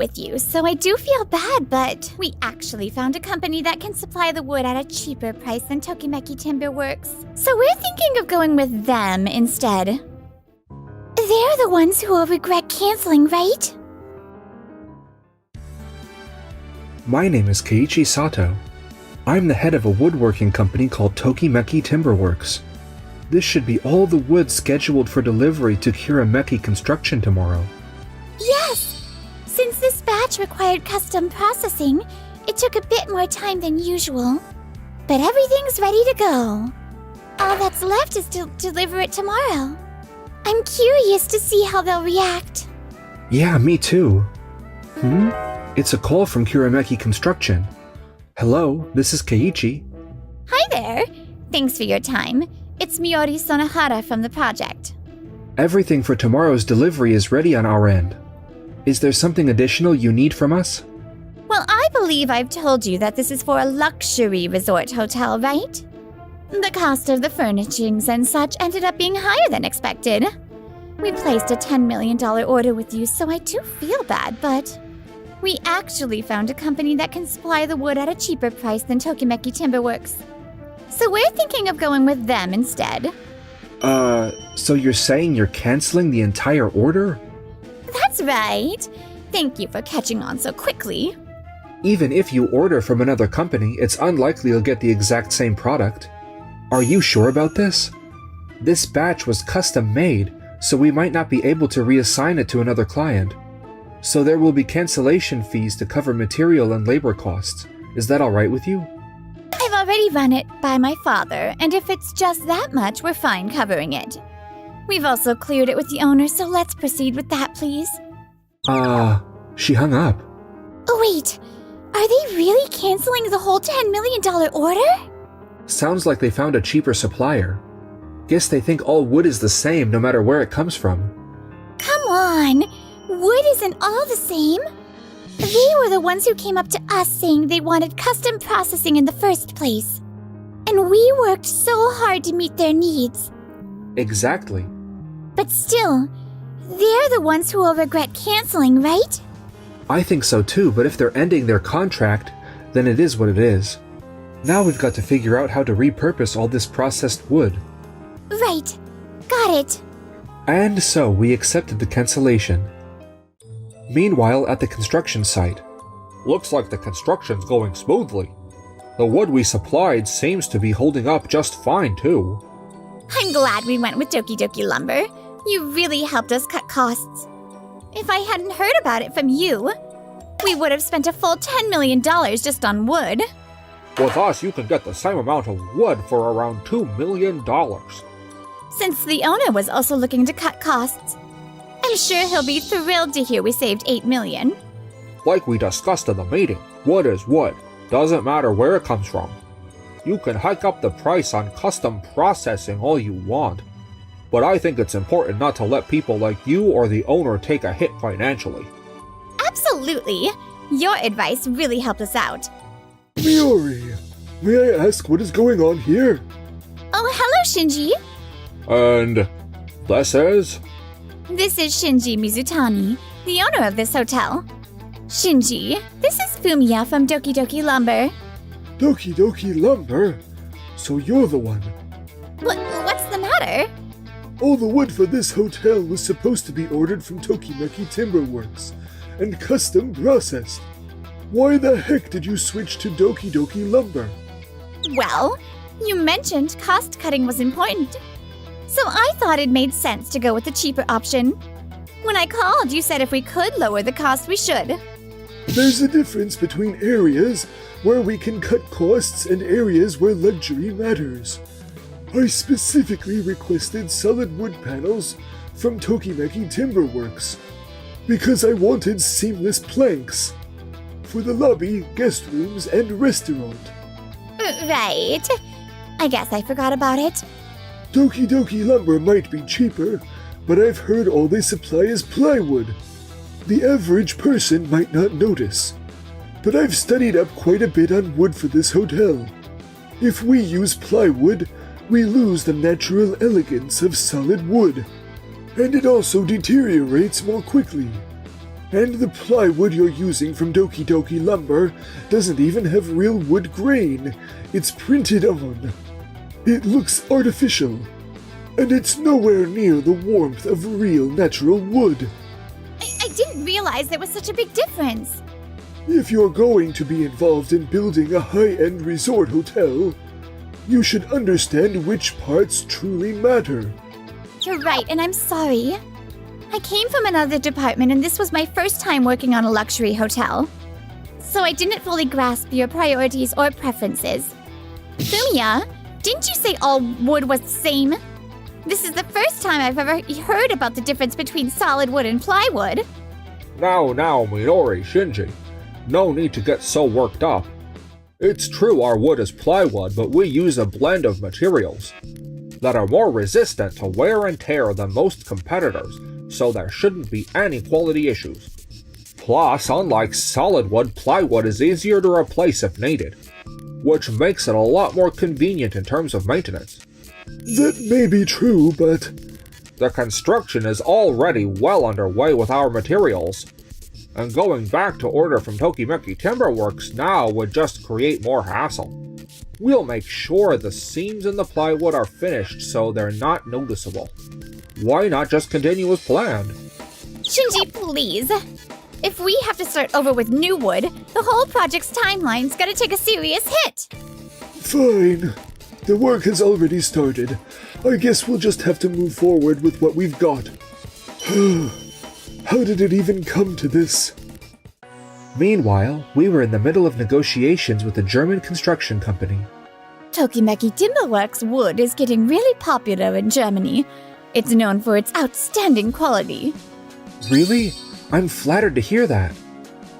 with you, so I do feel bad, but we actually found a company that can supply the wood at a cheaper price than Tokimeki Timber Works. So we're thinking of going with them instead. They're the ones who will regret canceling, right? My name is Keiichi Sato. I'm the head of a woodworking company called Tokimeki Timber Works. This should be all the wood scheduled for delivery to Kurameki Construction tomorrow. Yes! Since this batch required custom processing, it took a bit more time than usual. But everything's ready to go. All that's left is to deliver it tomorrow. I'm curious to see how they'll react. Yeah, me too. It's a call from Kurameki Construction. Hello, this is Keiichi. Hi there. Thanks for your time. It's Miori Sonohara from the project. Everything for tomorrow's delivery is ready on our end. Is there something additional you need from us? Well, I believe I've told you that this is for a luxury resort hotel, right? The cost of the furnishings and such ended up being higher than expected. We placed a $10 million order with you, so I do feel bad, but we actually found a company that can supply the wood at a cheaper price than Tokimeki Timber Works. So we're thinking of going with them instead. So you're saying you're canceling the entire order? That's right. Thank you for catching on so quickly. Even if you order from another company, it's unlikely you'll get the exact same product. Are you sure about this? This batch was custom made, so we might not be able to reassign it to another client. So there will be cancellation fees to cover material and labor costs. Is that alright with you? I've already run it by my father, and if it's just that much, we're fine covering it. We've also cleared it with the owner, so let's proceed with that, please. She hung up. Oh, wait. Are they really canceling the whole $10 million order? Sounds like they found a cheaper supplier. Guess they think all wood is the same no matter where it comes from. Come on. Wood isn't all the same. They were the ones who came up to us saying they wanted custom processing in the first place. And we worked so hard to meet their needs. Exactly. But still, they're the ones who will regret canceling, right? I think so too, but if they're ending their contract, then it is what it is. Now we've got to figure out how to repurpose all this processed wood. Right. Got it. And so we accepted the cancellation. Meanwhile, at the construction site. Looks like the construction's going smoothly. The wood we supplied seems to be holding up just fine too. I'm glad we went with Doki Doki Lumber. You really helped us cut costs. If I hadn't heard about it from you, we would have spent a full $10 million just on wood. With us, you can get the same amount of wood for around $2 million. Since the owner was also looking to cut costs, I'm sure he'll be thrilled to hear we saved $8 million. Like we discussed in the meeting, wood is wood. Doesn't matter where it comes from. You can hike up the price on custom processing all you want. But I think it's important not to let people like you or the owner take a hit financially. Absolutely. Your advice really helped us out. Miori, may I ask what is going on here? Oh, hello, Shinji. And this is? This is Shinji Mizutani, the owner of this hotel. Shinji, this is Fumiya from Doki Doki Lumber. Doki Doki Lumber? So you're the one. What's the matter? All the wood for this hotel was supposed to be ordered from Tokimeki Timber Works and custom processed. Why the heck did you switch to Doki Doki Lumber? Well, you mentioned cost cutting was important. So I thought it made sense to go with the cheaper option. When I called, you said if we could lower the cost, we should. There's a difference between areas where we can cut costs and areas where luxury matters. I specifically requested solid wood panels from Tokimeki Timber Works because I wanted seamless planks for the lobby, guest rooms, and restaurant. Right. I guess I forgot about it. Doki Doki Lumber might be cheaper, but I've heard all they supply is plywood. The average person might not notice, but I've studied up quite a bit on wood for this hotel. If we use plywood, we lose the natural elegance of solid wood, and it also deteriorates more quickly. And the plywood you're using from Doki Doki Lumber doesn't even have real wood grain. It's printed on. It looks artificial. And it's nowhere near the warmth of real natural wood. I didn't realize there was such a big difference. If you're going to be involved in building a high-end resort hotel, you should understand which parts truly matter. You're right, and I'm sorry. I came from another department, and this was my first time working on a luxury hotel. So I didn't fully grasp your priorities or preferences. Fumiya, didn't you say all wood was the same? This is the first time I've ever heard about the difference between solid wood and plywood. Now, Midori Shinji. No need to get so worked up. It's true our wood is plywood, but we use a blend of materials that are more resistant to wear and tear than most competitors, so there shouldn't be any quality issues. Plus, unlike solid wood, plywood is easier to replace if needed, which makes it a lot more convenient in terms of maintenance. That may be true, but The construction is already well underway with our materials, and going back to order from Tokimeki Timberworks now would just create more hassle. We'll make sure the seams in the plywood are finished so they're not noticeable. Why not just continue as planned? Shinji, please. If we have to start over with new wood, the whole project's timeline's gonna take a serious hit. fine. The work has already started. I guess we'll just have to move forward with what we've got. How did it even come to this? Meanwhile, we were in the middle of negotiations with a German construction company. Tokimeki Timberworks wood is getting really popular in Germany. It's known for its outstanding quality. Really? I'm flattered to hear that.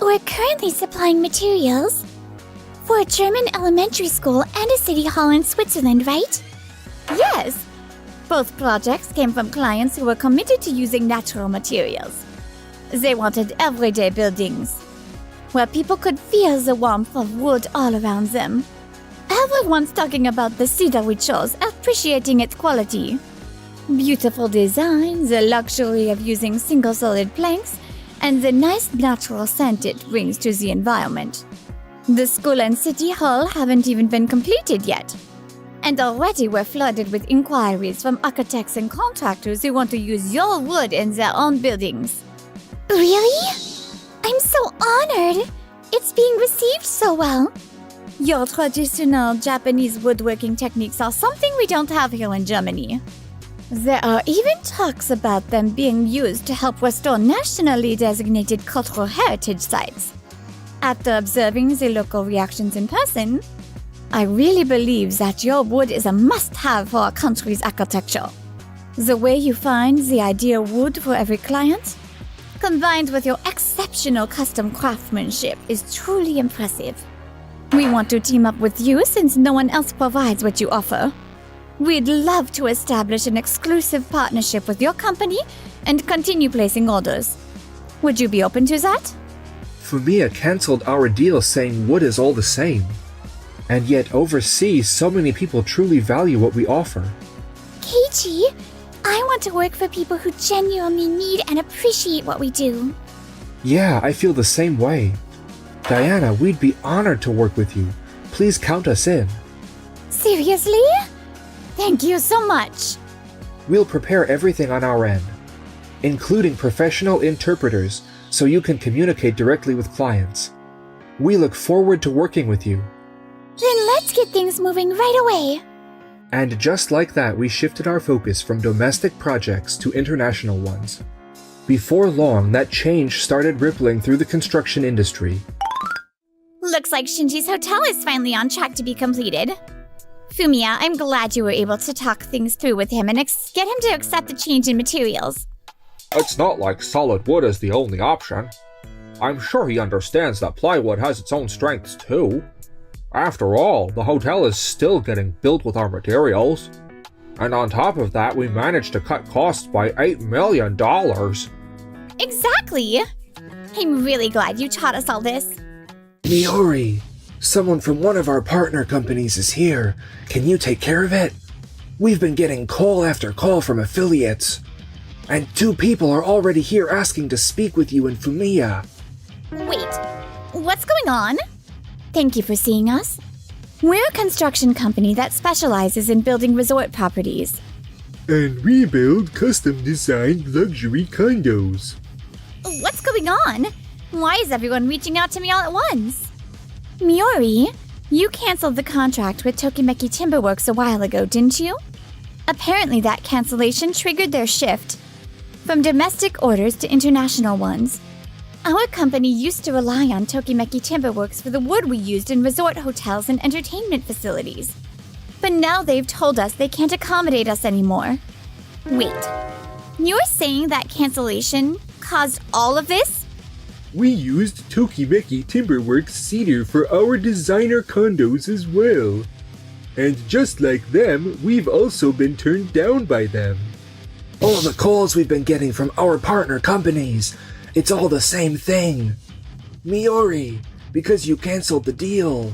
We're currently supplying materials for a German elementary school and a city hall in Switzerland, right? Yes. Both projects came from clients who were committed to using natural materials. They wanted everyday buildings, where people could feel the warmth of wood all around them. Everyone's talking about the cedar we chose, appreciating its quality. Beautiful design, the luxury of using single solid planks, and the nice natural scent it brings to the environment. The school and city hall haven't even been completed yet. And already we're flooded with inquiries from architects and contractors who want to use your wood in their own buildings. Really? I'm so honored! It's being received so well. Your traditional Japanese woodworking techniques are something we don't have here in Germany. There are even talks about them being used to help restore nationally designated cultural heritage sites. After observing the local reactions in person, I really believe that your wood is a must-have for our country's architecture. The way you find the ideal wood for every client, combined with your exceptional custom craftsmanship, is truly impressive. We want to team up with you since no one else provides what you offer. We'd love to establish an exclusive partnership with your company and continue placing orders. Would you be open to that? Fumiya cancelled our deal saying wood is all the same. And yet overseas, so many people truly value what we offer. Keiichi, I want to work for people who genuinely need and appreciate what we do. Yeah, I feel the same way. Diana, we'd be honored to work with you. Please count us in. Seriously? Thank you so much. We'll prepare everything on our end, including professional interpreters, so you can communicate directly with clients. We look forward to working with you. Then let's get things moving right away. And just like that, we shifted our focus from domestic projects to international ones. Before long, that change started rippling through the construction industry. Looks like Shinji's hotel is finally on track to be completed. Fumiya, I'm glad you were able to talk things through with him and get him to accept the change in materials. It's not like solid wood is the only option. I'm sure he understands that plywood has its own strengths too. After all, the hotel is still getting built with our materials. And on top of that, we managed to cut costs by $8 million. Exactly! I'm really glad you taught us all this. Miori, someone from one of our partner companies is here. Can you take care of it? We've been getting call after call from affiliates. And 2 people are already here asking to speak with you in Fumiya. Wait, what's going on? Thank you for seeing us. We're a construction company that specializes in building resort properties. And we build custom-designed luxury condos. What's going on? Why is everyone reaching out to me all at once? Miori, you canceled the contract with Tokimeki Timberworks a while ago, didn't you? Apparently that cancellation triggered their shift from domestic orders to international ones. Our company used to rely on Tokimeki Timberworks for the wood we used in resort hotels and entertainment facilities. But now they've told us they can't accommodate us anymore. Wait, you're saying that cancellation caused all of this? We used Tokimeki Timberworks cedar for our designer condos as well. And just like them, we've also been turned down by them. All the calls we've been getting from our partner companies, it's all the same thing. Miori, because you canceled the deal.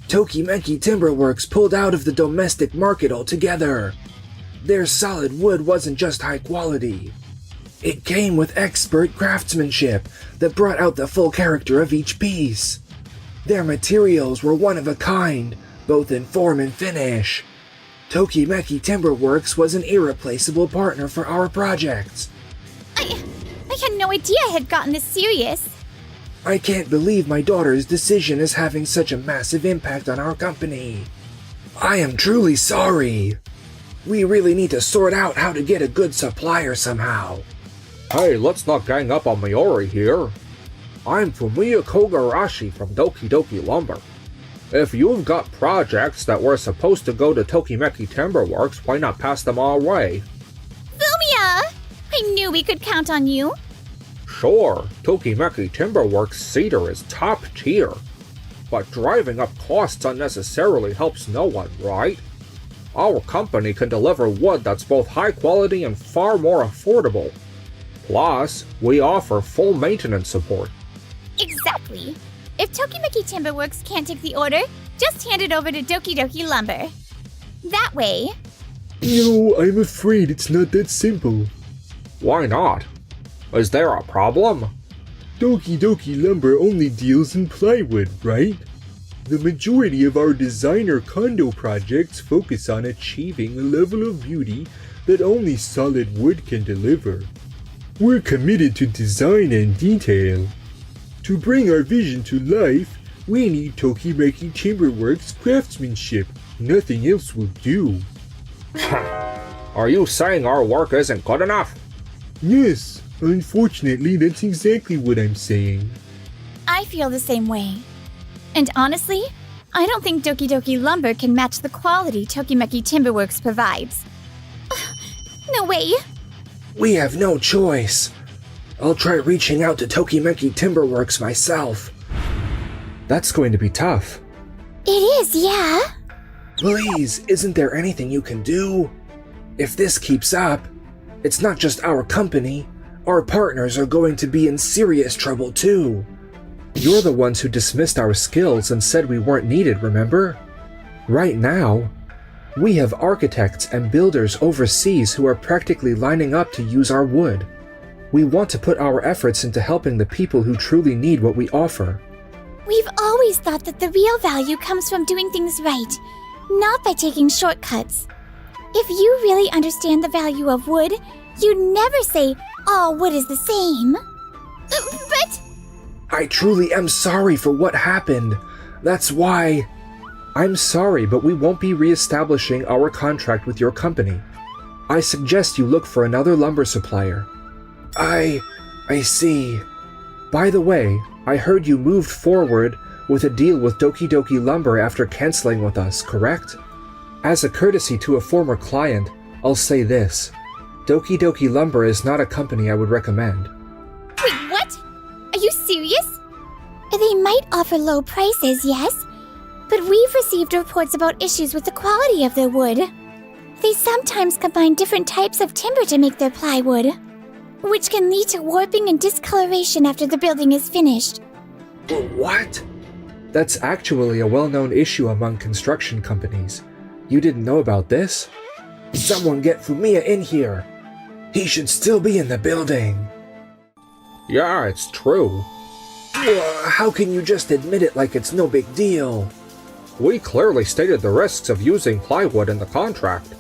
Tokimeki Timberworks pulled out of the domestic market altogether. Their solid wood wasn't just high quality. It came with expert craftsmanship that brought out the full character of each piece. Their materials were one of a kind, both in form and finish. Tokimeki Timberworks was an irreplaceable partner for our projects. I had no idea I had gotten this serious. I can't believe my daughter's decision is having such a massive impact on our company. I am truly sorry. We really need to sort out how to get a good supplier somehow. Hey, let's not gang up on Miori here. I'm Fumiya Kogarashi from Doki Doki Lumber. If you've got projects that were supposed to go to Tokimeki Timberworks, why not pass them our way? Fumiya! I knew we could count on you. Sure, Tokimeki Timberworks cedar is top tier, but driving up costs unnecessarily helps no one, right? Our company can deliver wood that's both high quality and far more affordable. Plus, we offer full maintenance support. Exactly. If Tokimeki Timberworks can't take the order, just hand it over to Doki Doki Lumber. That way... No, I'm afraid it's not that simple. Why not? Is there a problem? Doki Doki Lumber only deals in plywood, right? The majority of our designer condo projects focus on achieving a level of beauty that only solid wood can deliver. We're committed to design and detail. To bring our vision to life, we need Tokimeki Timberworks craftsmanship. Nothing else will do. Are you saying our work isn't good enough? Yes, unfortunately that's exactly what I'm saying. I feel the same way. And honestly, I don't think Doki Doki Lumber can match the quality Tokimeki Timberworks provides. No way! We have no choice. I'll try reaching out to Tokimeki Timberworks myself. That's going to be tough. It is, yeah. Please, isn't there anything you can do? If this keeps up, it's not just our company. Our partners are going to be in serious trouble too. You're the ones who dismissed our skills and said we weren't needed, remember? Right now, we have architects and builders overseas who are practically lining up to use our wood. We want to put our efforts into helping the people who truly need what we offer. We've always thought that the real value comes from doing things right, not by taking shortcuts. If you really understand the value of wood, you'd never say, all wood is the same. But... I truly am sorry for what happened. That's why... I'm sorry, but we won't be re-establishing our contract with your company. I suggest you look for another lumber supplier. I see. By the way, I heard you moved forward with a deal with Doki Doki Lumber after canceling with us, correct? As a courtesy to a former client, I'll say this. Doki Doki Lumber is not a company I would recommend. Wait, what? Are you serious? They might offer low prices, yes, but we've received reports about issues with the quality of their wood. They sometimes combine different types of timber to make their plywood, which can lead to warping and discoloration after the building is finished. What? That's actually a well-known issue among construction companies. You didn't know about this? Someone get Fumiya in here. He should still be in the building. Yeah, it's true. How can you just admit it like it's no big deal? We clearly stated the risks of using plywood in the contract.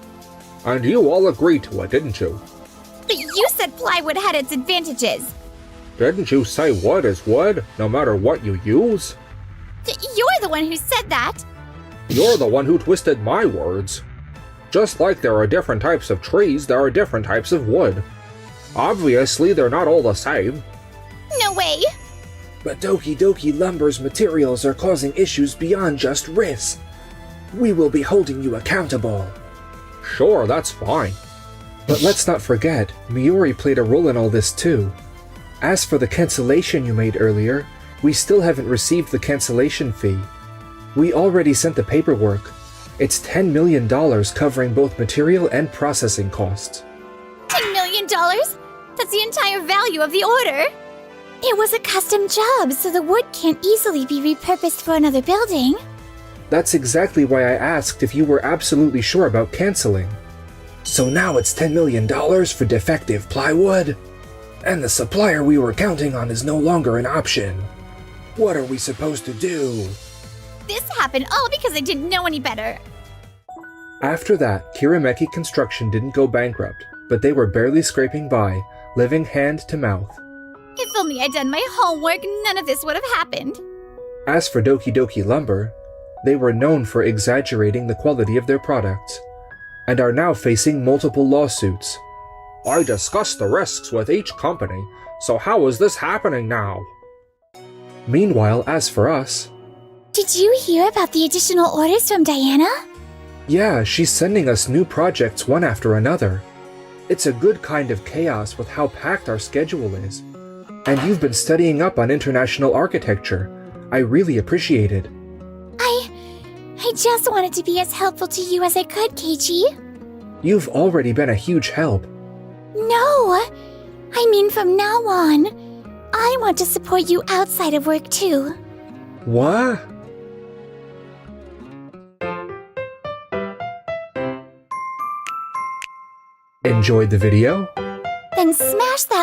And you all agreed to it, didn't you? But you said plywood had its advantages. Didn't you say wood is wood, no matter what you use? You're the one who said that. You're the one who twisted my words. Just like there are different types of trees, there are different types of wood. Obviously, they're not all the same. No way. But Doki Doki Lumber's materials are causing issues beyond just risk. We will be holding you accountable. Sure, that's fine. But let's not forget, Miori played a role in all this too. As for the cancellation you made earlier, we still haven't received the cancellation fee. We already sent the paperwork. It's $10 million covering both material and processing costs. $10 million? That's the entire value of the order. It was a custom job, so the wood can't easily be repurposed for another building. That's exactly why I asked if you were absolutely sure about canceling. So now it's $10 million for defective plywood? And the supplier we were counting on is no longer an option. What are we supposed to do? This happened all because I didn't know any better. After that, Kirameki Construction didn't go bankrupt, but they were barely scraping by, living hand to mouth. If only I'd done my homework, none of this would have happened. As for Doki Doki Lumber, they were known for exaggerating the quality of their products, and are now facing multiple lawsuits. I discussed the risks with each company, so how is this happening now? Meanwhile, as for us... Did you hear about the additional orders from Diana? Yeah, she's sending us new projects one after another. It's a good kind of chaos with how packed our schedule is. And you've been studying up on international architecture. I really appreciate it. I just wanted to be as helpful to you as I could, Keiichi. You've already been a huge help. No! I mean from now on, I want to support you outside of work too. What? Enjoyed the video? Then smash that